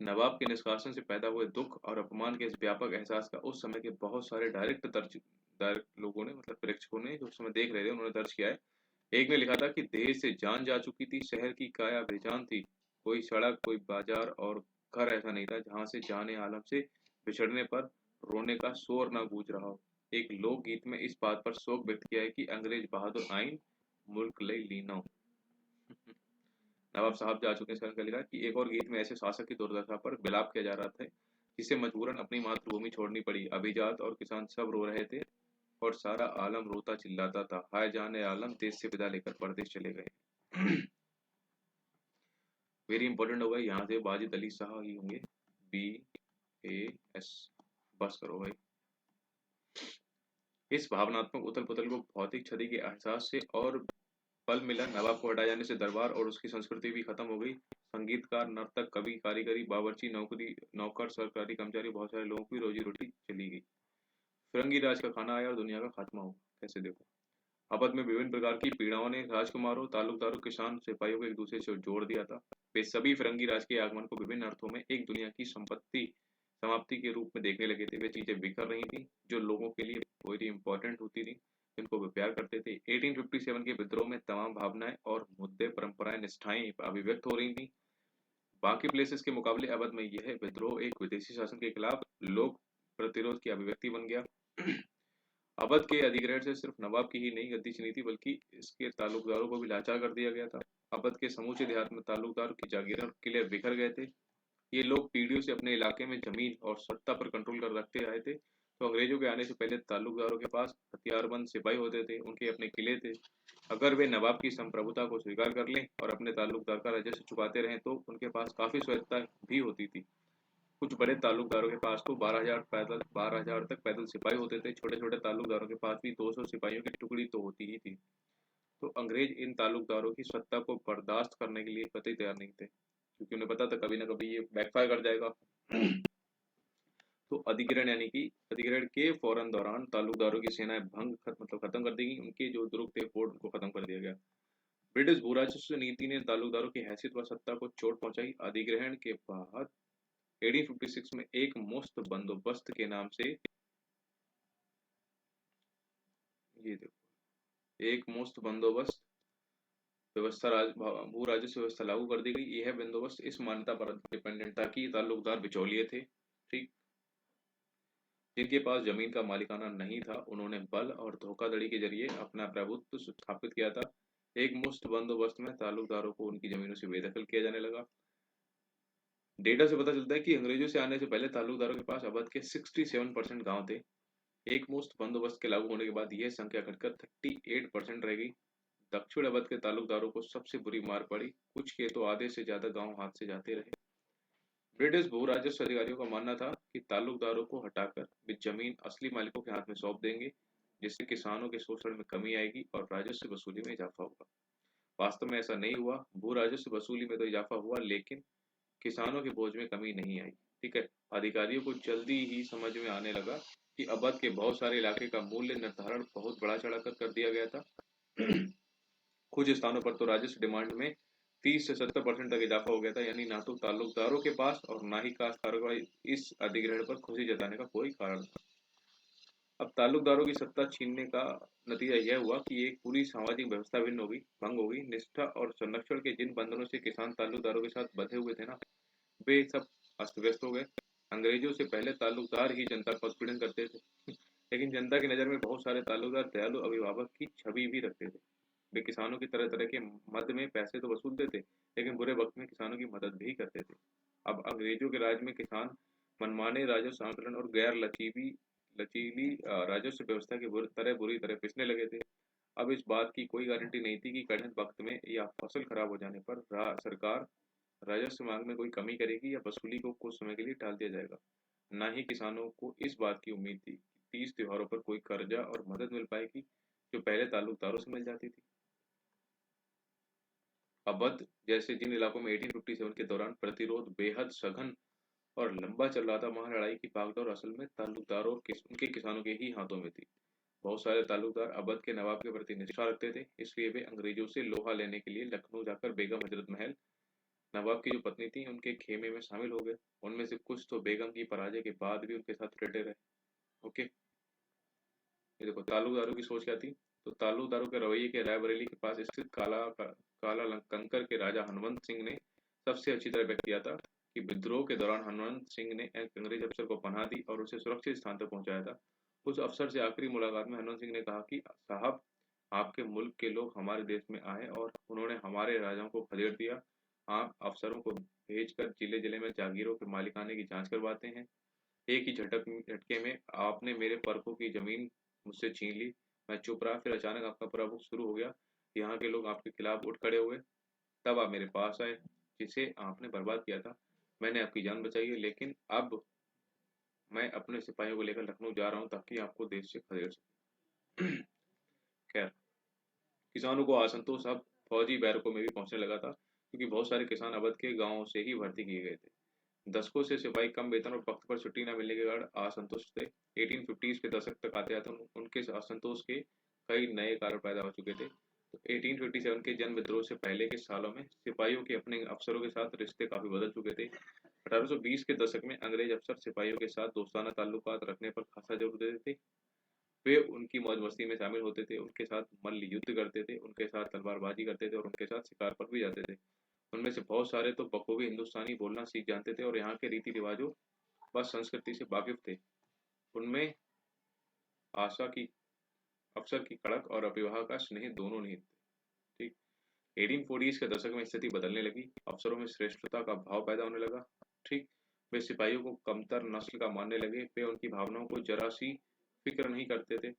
नवाब के निष्कासन से पैदा हुए दुख और अपमान के इस व्यापक एहसास का उस समय के बहुत सारे डायरेक्ट लोगों ने मतलब प्रेक्षकों ने जो उस समय देख रहे थे उन्होंने दर्ज किया है। एक ने लिखा था कि देह से जान जा चुकी थी, शहर की काया बेजान थी, कोई सड़क कोई बाजार और घर ऐसा नहीं था जहां से जाने आलम से बिछड़ने पर रोने का शोर ना गूंज रहा हो। एक लोकगीत में इस बात पर शोक व्यक्त किया है कि अंग्रेज बहादुर आइन मुल्क ले लीनो। नवाब साहब जा चुके हैं, इसका लिखा कि एक और गीत में ऐसे शासक की दुर्दशा पर विलाप किया जा रहा था जिसे मजबूरन अपनी मातृभूमि छोड़नी पड़ी। अभिजात और किसान सब रो रहे थे और सारा आलम रोता चिल्लाता था, हाय जाने आलम देश से विदा लेकर परदेश चले गए। वेरी इंपॉर्टेंट होगा यहाँ से वाजिद अली शाह ही होंगे, BAS। बस करो भाई। इस भावनात्मक उथल पुथल को भौतिक क्षति के एहसास से और पल मिला। नवाब को हटाए जाने से दरबार और उसकी संस्कृति भी खत्म हो गई। संगीतकार, नर्तक, कवि, कारीगरी, बावर्ची, नौकरी नौकर, सरकारी कर्मचारी, बहुत सारे लोगों की रोजी रोटी चली गई। फिरंगी राज का खाना आया और दुनिया का खात्मा हुआ। कैसे देखो, अवध में विभिन्न प्रकार की पीड़ाओं ने राजकुमारों, तालुकदारों, किसान, सिपाहियों को एक दूसरे से जोड़ दिया था। वे सभी फिरंगी राज के आगमन को विभिन्न अर्थों में एक दुनिया की संपत्ति समाप्ति के रूप में देखने लगे थे। वे चीजें बिखर रही थी जो लोगों के लिए वेरी इंपॉर्टेंट होती थी, जिनको वे प्यार करते थे। 1857 के विद्रोह में तमाम भावनाएं और मुद्दे, परंपराएं, निष्ठाएं अभिव्यक्त हो रही थी। बाकी प्लेसेस के मुकाबले अवध में यह विद्रोह एक विदेशी शासन के खिलाफ लोक प्रतिरोध की अभिव्यक्ति बन गया। अवध के अधिग्रहण से सिर्फ नवाब की ही नहीं गद्दी छिनी थी, बल्कि इसके ताल्लुकदारों को भी लाचार कर दिया गया था। अवध के समूचे देहात में ताल्लुकदार की जागीरें और किले बिखर गए थे। ये लोग पीढ़ियों से अपने इलाके में जमीन और सत्ता पर कंट्रोल कर रखते आए थे। तो अंग्रेजों के आने से पहले ताल्लुकदारों के पास हथियारबंद सिपाही होते थे, उनके अपने किले थे। अगर वे नवाब की संप्रभुता को स्वीकार कर लें और अपने ताल्लुकदार का राजस्व चुकाते रहें तो उनके पास काफी स्वायत्तता भी होती थी। कुछ बड़े ताल्लुकदारों के पास तो 12,000 तक पैदल सिपाही होते थे। छोटे छोटे ताल्लुकदारों के पास भी 200 सिपाहियों की टुकड़ी तो होती ही थी। तो अंग्रेज इन ताल्लुकदारों की सत्ता को बर्दाश्त करने के लिए कतई तैयार नहीं थे, क्योंकि उन्हें पता था कभी ना कभी ये बैकफायर कर जाएगा। तो अधिग्रहण यानी कि अधिग्रहण के फौरन दौरान ताल्लुकदारों की सेनाएं मतलब खत्म कर दी गई। उनके जो दुर्ग थे फोर्ट उनको खत्म कर दिया गया। ब्रिटिश भूराजस्व नीति ने ताल्लुकदारों की हैसियत व सत्ता को चोट पहुंचाई। अधिग्रहण के बाद 1856 में एक मुफ्त बंदोबस्त के नाम से, ये देखो, एक मुफ्त बंदोबस्त व्यवस्था भू राजस्व व्यवस्था लागू कर दी गई। यह बंदोबस्त इस मान्यता पर डिपेंडेंट था कि ताल्लुकदार बिचौलिए थे, ठीक, जिनके पास जमीन का मालिकाना नहीं था। उन्होंने बल और धोखाधड़ी के जरिए अपना प्रभुत्व स्थापित किया था। एक मुश्त बंदोबस्त में ताल्लुकदारों को उनकी जमीनों से बेदखल किया जाने लगा। डेटा से पता चलता है कि अंग्रेजों से आने से पहले ताल्लुकदारों के पास अवध के 67% गांव थे। एक मुश्त बंदोबस्त के लागू होने के बाद यह संख्या घटकर 38% रह गई। दक्षिण अवध के ताल्लुकदारों को सबसे बुरी मार पड़ी, कुछ के तो आधे से ज्यादा गांव हाथ से जाते रहे। ब्रिटिश भू राजस्व अधिकारियों का मानना था कि ताल्लुकदारों को हटाकर वे जमीन असली मालिकों के हाथ में सौंप देंगे, जिससे किसानों के शोषण में कमी आएगी और राजस्व वसूली में इजाफा होगा। वास्तव में ऐसा नहीं हुआ। भू राजस्व वसूली में तो इजाफा हुआ, लेकिन किसानों के बोझ में कमी नहीं आई। ठीक है, अधिकारियों को जल्दी ही समझ में आने लगा कि अवध के बहुत सारे इलाके का मूल्य निर्धारण बहुत बढ़ा चढ़ाकर कर दिया गया था। कुछ स्थानों पर तो राजस्व डिमांड में 30 से 70% तक इजाफा हो गया था। यानी ना तो ताल्लुकदारों के पास और ना ही काश्तकारों का इस अधिग्रहण पर खुशी जताने का कोई कारण था। अब ताल्लुकदारों की सत्ता छीनने का नतीजा यह हुआ कि एक पूरी सामाजिक व्यवस्था भंग हो गई। निष्ठा और संरक्षण के जिन बंधनों से किसान ताल्लुकदारों के साथ बंधे हुए थे ना, वे सब अस्त व्यस्त हो गए। अंग्रेजों से पहले ताल्लुकदार ही जनता का उत्पीड़न करते थे, लेकिन जनता की नज़र में बहुत सारे ताल्लुकदार दयालु अभिभावक की छवि भी रखते थे। वे किसानों की तरह तरह के मद में पैसे तो वसूलते थे, लेकिन बुरे वक्त में किसानों की मदद भी करते थे। अब अंग्रेजों के राज में किसान मनमाने राजस्व आंदोलन और गैर लचीली लचीली राजस्व व्यवस्था की बुरी तरह पिसने लगे थे। अब इस बात की कोई गारंटी नहीं थी कि कठिन वक्त में या फसल खराब हो जाने पर सरकार राजस्व मांग में कोई कमी करेगी या वसूली को कुछ समय के लिए टाल दिया जाएगा। ना ही किसानों को इस बात की उम्मीद थी कि 30 त्योहारों पर कोई कर्जा और मदद मिल पाएगी, जो पहले ताल्लुकदारों से मिल जाती थी। अवध जैसे जिन इलाकों में 1857 के दौरान प्रतिरोध बेहद सघन और लंबा चल रहा था, वहां लड़ाई की भागदौड़ असल में ताल्लुकदारों और उनके किसानों के ही हाथों में थी। बहुत सारे ताल्लुकदार अवध के नवाब के प्रति निष्ठा रखते थे, इसलिए वे अंग्रेजों से लोहा लेने के लिए लखनऊ जाकर बेगम हजरत महल, नवाब की जो पत्नी थी, उनके खेमे में शामिल हो गए। उनमें से कुछ तो बेगम की पराजय के बाद भी उनके साथ डटे रहे। ओके, ये देखो ताल्लुकदारों की सोच क्या थी। तो ताल्लुकदारों के रवैये के रायबरेली के पास स्थित काला कंकर के राजा हनुमंत सिंह ने सबसे अच्छी तरह व्यक्त किया था कि विद्रोह के दौरान हनुमंत सिंह ने एक अंग्रेज अफसर को पनाह दी और उसे सुरक्षित स्थान तक पहुंचाया था। उस अफसर से आखिरी मुलाकात में हनुमंत सिंह ने कहा कि साहब, आपके मुल्क के लोग हमारे देश में आए और उन्होंने हमारे राजाओं को खदेड़ दिया। आप अफसरों को भेजकर जिले जिले में जागीरों के मालिकाने की जांच करवाते हैं। एक ही झटके में आपने मेरे परखों की जमीन मुझसे छीन ली। मैं चुप रहा, फिर अचानक आपका प्रभु शुरू हो गया। यहाँ के लोग आपके खिलाफ उठ खड़े हुए। तब आप मेरे पास आए, जिसे आपने बर्बाद किया था। मैंने आपकी जान बचाई है, लेकिन अब मैं अपने सिपाहियों को लेकर लखनऊ जा रहा हूँ ताकि आपको देश से खदेड़ सकूं। खैर, किसानों को असंतोष अब फौजी बैरकों में भी पहुंचने लगा था, क्योंकि बहुत सारे किसान अवध के गांवों से ही भर्ती किए गए थे। दशकों से सिपाही कम वेतन और वक्त पर छुट्टी न मिलने के कारण असंतुष्ट थे। 1850 के दशक तक आते आते उनके असंतोष के कई नए कारण पैदा हो चुके थे। तो 1857 के जन विद्रोह से पहले के सालों में सिपाहियों के अपने अफसरों के साथ रिश्ते काफी बदल चुके थे। 1820 के दशक में अंग्रेज अफसर सिपाहियों के साथ दोस्ताना ताल्लुकात रखने पर खासा जोर देते थे। वे उनकी मौज मस्ती में शामिल होते थे, उनके साथ मल्ल युद्ध करते थे, उनके साथ तलवारबाजी करते थे और उनके साथ शिकार पर भी जाते थे। उनमें से बहुत सारे तो बखूबी हिंदुस्तानी बोलना सीख जानते थे और यहाँ के रीति रिवाजों व संस्कृति से वाकिफ थे। उनमें आशा की अफसर की कड़क और अभिवाह का स्नेह दोनों निहित थे। ठीक, 1840 के दशक में स्थिति बदलने लगी। अफसरों में श्रेष्ठता का भाव पैदा होने लगा। ठीक, वे सिपाहियों को कमतर नस्ल का मानने लगे। वे उनकी भावनाओं को जरा सी फिक्र नहीं करते थे।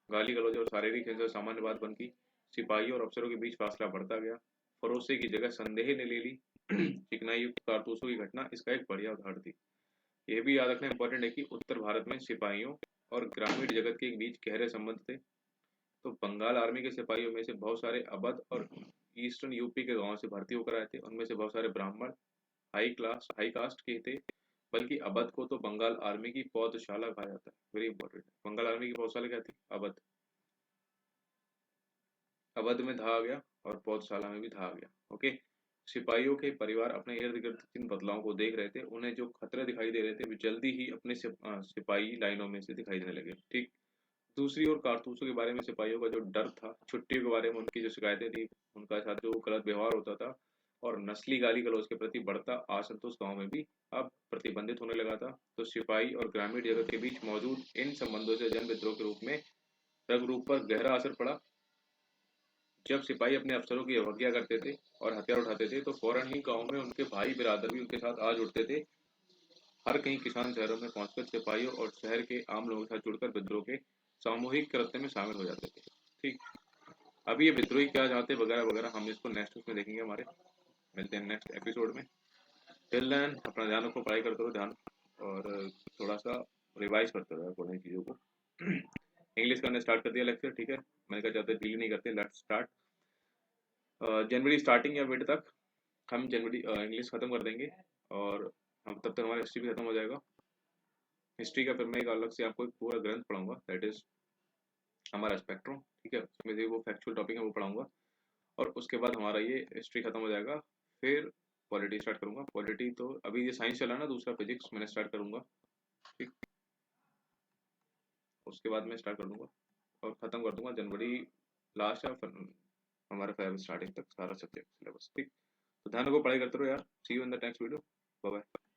गाली गलौज और शारीरिक हिंसा सामान्य बात बन गई। सिपाहियों और अफसरों के बीच फासला बढ़ता गया। भरोसे की जगह संदेह ने ले ली। चिकनाई युक्त कारतूसों की घटना इसका एक बढ़िया उदाहरण थी। यह भी याद रखना इंपॉर्टेंट है कि उत्तर भारत में सिपाहियों और ग्रामीण जगत के बीच गहरे संबंध थे। तो बंगाल आर्मी के सिपाहियों में से बहुत सारे अवध और ईस्टर्न यूपी के गांवों से भर्ती होकर आए थे। उनमें से बहुत सारे ब्राह्मण हाई कास्ट के थे। बल्कि अवध को तो बंगाल आर्मी की पौधशाला कहा जाता है। वेरी इंपॉर्टेंट, बंगाल आर्मी की पौधशाला क्या थी? अवध। अवध में था आ गया और पौधशाला में भी था आ गया। ओके, सिपाहियों के परिवार अपने इर्द गिर्द जिन बदलावों को देख रहे थे, उन्हें जो खतरे दिखाई दे रहे थे, वे जल्दी ही अपने सिपाही लाइनों में से दिखाई देने लगे। ठीक, दूसरी ओर कारतूसों के बारे में सिपाहियों का जो डर था, छुट्टियों के बारे में उनकी जो शिकायतें थी, उनका साथ जो गलत व्यवहार होता था और नस्ली गाली गलौज के प्रति बढ़ता असंतोष गांव में भी अब प्रतिबंधित होने लगा था। तो सिपाही और ग्रामीण जगत के बीच मौजूद इन संबंधों से जन विद्रोह के रूप में रंग रूप पर गहरा असर पड़ा। जब सिपाही अपने अफसरों की अवज्ञा करते थे और हथियार उठाते थे तो फौरन ही गांव में उनके भाई बिरादर भी उनके साथ आ जुड़ते थे। हर कहीं किसान शहरों में पहुंचकर सिपाहियों और शहर के आम लोगों के साथ जुड़कर विद्रोह के सामूहिक कृत्य में शामिल हो जाते थे। ठीक। अभी ये विद्रोही क्या चाहते वगैरह वगैरह हम इसको नेक्स्ट उसमें देखेंगे हमारे। मिलते हैं नेक्स्ट एपिसोड में। टिल देन अपना ध्यान रखो, पढ़ाई करते रहो ध्यान, और थोड़ा सा रिवाइज करते रहो पुरानी चीज़ों को। इंग्लिश करने स्टार्ट कर दिया लेक्चर, ठीक है। मैंने कहा ज़्यादा डील नहीं करते, लेट्स स्टार्ट। जनवरी स्टार्टिंग या मिड तक हम जनवरी इंग्लिश खत्म कर देंगे, और हम तब तक हमारा हिस्ट्री भी खत्म हो जाएगा। हिस्ट्री का फिर मैं एक अलग से आपको एक पूरा ग्रंथ पढ़ाऊंगा, दैट इज हमारा स्पेक्ट्रम, ठीक है। उसमें से वो फैक्चुअल टॉपिक है वो पढ़ाऊंगा, और उसके बाद हमारा ये हिस्ट्री खत्म हो जाएगा। फिर पॉलिटी स्टार्ट करूंगा। पॉलिटी तो अभी ये साइंस चला ना, दूसरा फिजिक्स मैंने स्टार्ट करूंगा, ठीक। उसके बाद मैं स्टार्ट कर दूंगा और खत्म कर दूंगा जनवरी लास्ट या फिर हमारे फेब स्टार्टिंग तक सारा सब्जेक्ट सिलेबस, ठीक। तो ध्यान रखो, पढ़ाई करते रहो यार। See you in the next video. Bye bye.